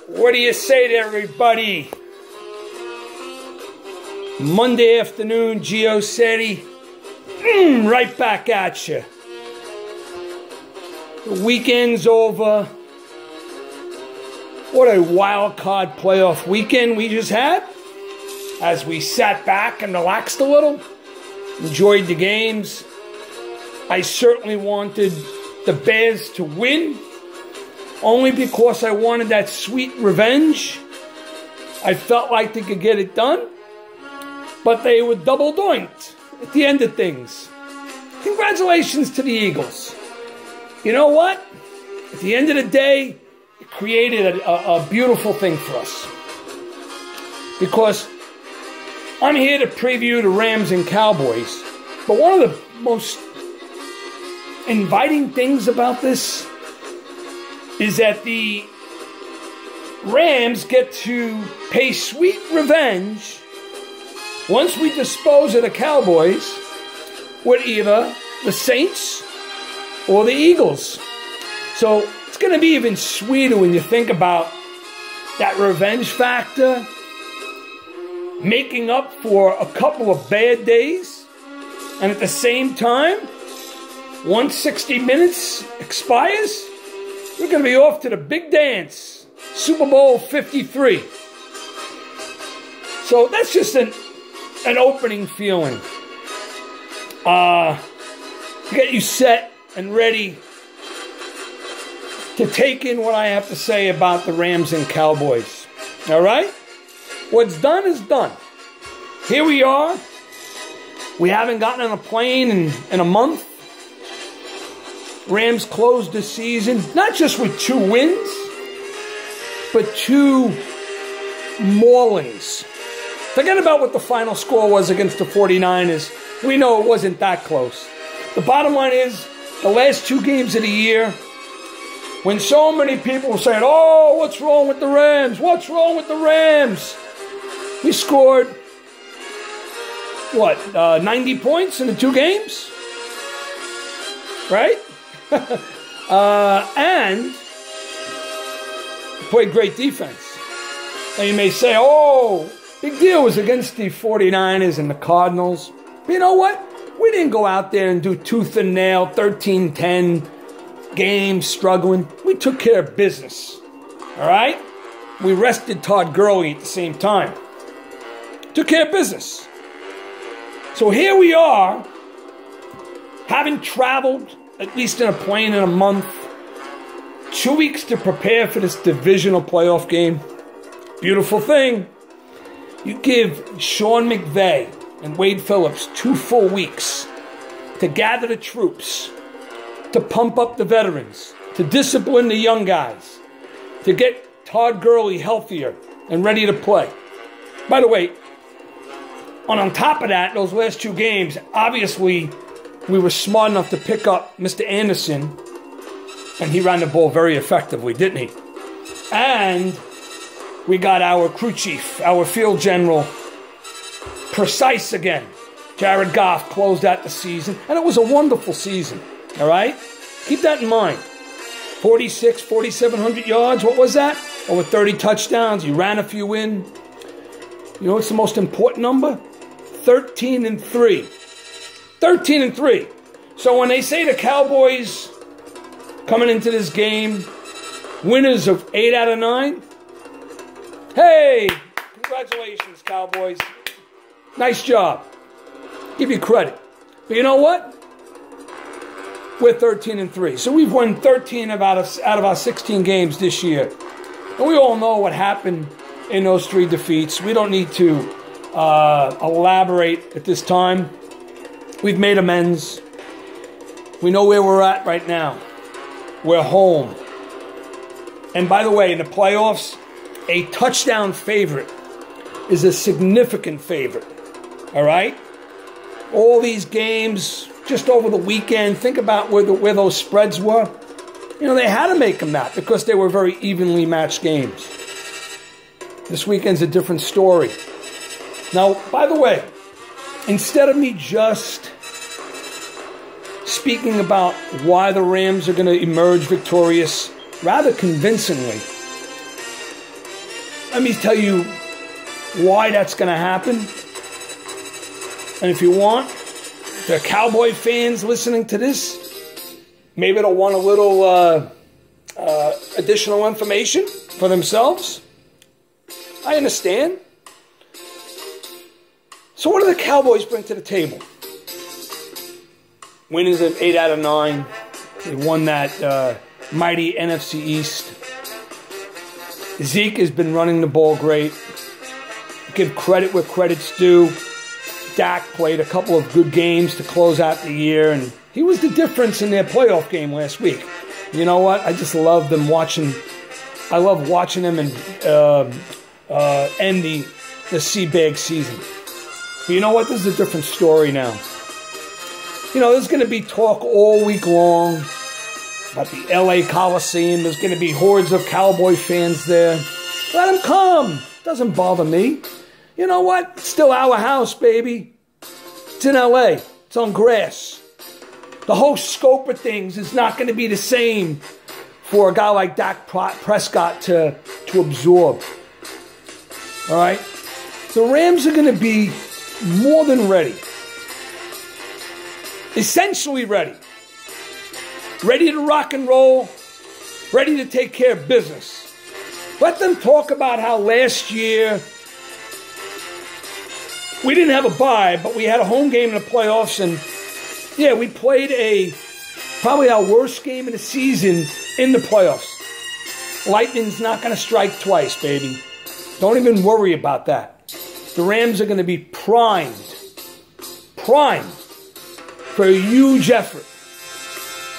What do you say to everybody? Monday afternoon, Gio City. Right back at you. The weekend's over. What a wild card playoff weekend we just had. As we sat back and relaxed a little, enjoyed the games. I certainly wanted the Bears to win, only because I wanted that sweet revenge. I felt like they could get it done, but they were double doinked at the end of things. Congratulations to the Eagles. You know what? At the end of the day, it created a beautiful thing for us. Because I'm here to preview the Rams and Cowboys, but one of the most inviting things about this is that the Rams get to pay sweet revenge once we dispose of the Cowboys with either the Saints or the Eagles. So it's going to be even sweeter when you think about that revenge factor, making up for a couple of bad days, and at the same time, once 60 minutes expires, we're going to be off to the big dance, Super Bowl 53. So that's just an opening feeling. To get you set and ready to take in what I have to say about the Rams and Cowboys. All right? What's done is done. Here we are. We haven't gotten on a plane in a month. Rams closed the season, not just with 2 wins, but 2 maulings. Forget about what the final score was against the 49ers. We know it wasn't that close. The bottom line is, the last 2 games of the year, when so many people were saying, oh, what's wrong with the Rams? What's wrong with the Rams? We scored, 90 points in the 2 games? Right? And played great defense. Now you may say, oh, big deal was against the 49ers and the Cardinals. But you know what? We didn't go out there and do tooth and nail, 13-10 games struggling. We took care of business. All right? We rested Todd Gurley at the same time. Took care of business. So here we are, having traveled, at least in a plane in a month, 2 weeks to prepare for this divisional playoff game. Beautiful thing. You give Sean McVay and Wade Phillips 2 full weeks to gather the troops, to pump up the veterans, to discipline the young guys, to get Todd Gurley healthier and ready to play. By the way, on top of that, those last 2 games, obviously, we were smart enough to pick up Mr. Anderson, and he ran the ball very effectively, didn't he? And we got our crew chief, our field general, precise again. Jared Goff closed out the season, and it was a wonderful season, all right? Keep that in mind. 4,700 yards, what was that? Over 30 touchdowns, you ran a few in. You know what's the most important number? 13-3. 13-3. So when they say the Cowboys coming into this game, winners of 8 out of 9, hey, congratulations, Cowboys. Nice job. Give you credit. But you know what? We're 13-3. So we've won 13 out of our 16 games this year. And we all know what happened in those 3 defeats. We don't need to elaborate at this time. We've made amends. We know where we're at right now. We're home. And by the way, in the playoffs, a touchdown favorite is a significant favorite. All right? All these games just over the weekend, think about where those spreads were. You know, they had to make them that because they were very evenly matched games. This weekend's a different story. Now, by the way, instead of me just speaking about why the Rams are going to emerge victorious rather convincingly, Let me tell you why that's going to happen. And if you want, the Cowboy fans listening to this, maybe they'll want a little additional information for themselves. I understand. So what do the Cowboys bring to the table? Winners of 8 out of 9. They won that mighty NFC East. Zeke has been running the ball great. Give credit where credit's due. Dak played a couple of good games to close out the year, and he was the difference in their playoff game last week. You know what? I just love them watching. I love watching them and end the Seabag season. But you know what? This is a different story now. You know, there's going to be talk all week long about the LA Coliseum. There's going to be hordes of Cowboy fans there. Let them come. Doesn't bother me. You know what? It's still our house, baby. It's in LA. It's on grass. The whole scope of things is not going to be the same for a guy like Dak Prescott to absorb. All right? The Rams are going to be more than ready. Essentially ready. Ready to rock and roll. Ready to take care of business. Let them talk about how last year we didn't have a bye, but we had a home game in the playoffs, and yeah, we played probably our worst game of the season in the playoffs. Lightning's not going to strike twice, baby. Don't even worry about that. The Rams are going to be primed for a huge effort.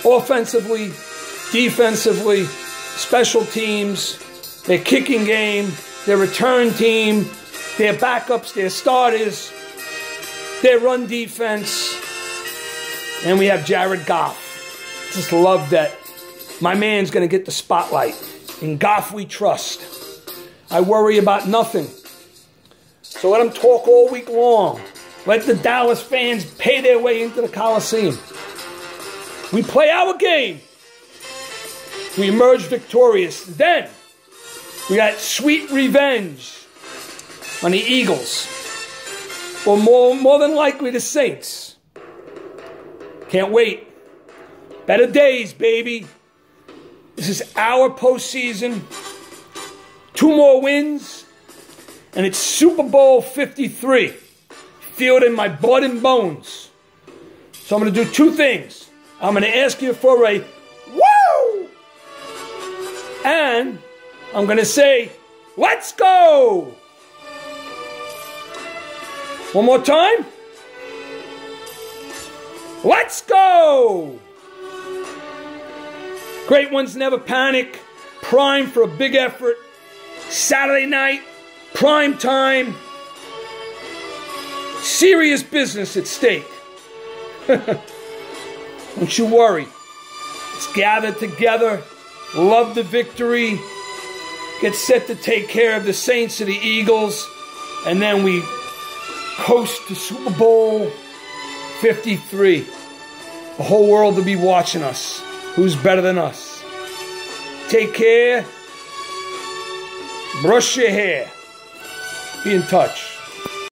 Offensively, defensively, special teams, their kicking game, their return team, their backups, their starters, their run defense. And we have Jared Goff. Just love that my man's going to get the spotlight. In Goff we trust. I worry about nothing. So let them talk all week long. Let the Dallas fans pay their way into the Coliseum. We play our game. We emerge victorious. Then we got sweet revenge on the Eagles, or more than likely the Saints. Can't wait. Better days, baby. This is our postseason. 2 more wins, and it's Super Bowl 53. Feel it in my blood and bones. So I'm going to do 2 things. I'm going to ask you for a woo! And I'm going to say, let's go! One more time. Let's go! Great ones never panic. Prime for a big effort. Saturday night. Prime time. Serious business at stake. Don't you worry. Let's gather together. Love the victory. Get set to take care of the Saints and the Eagles. And then we coast to Super Bowl 53. The whole world will be watching us. Who's better than us? Take care. Brush your hair. Be in touch.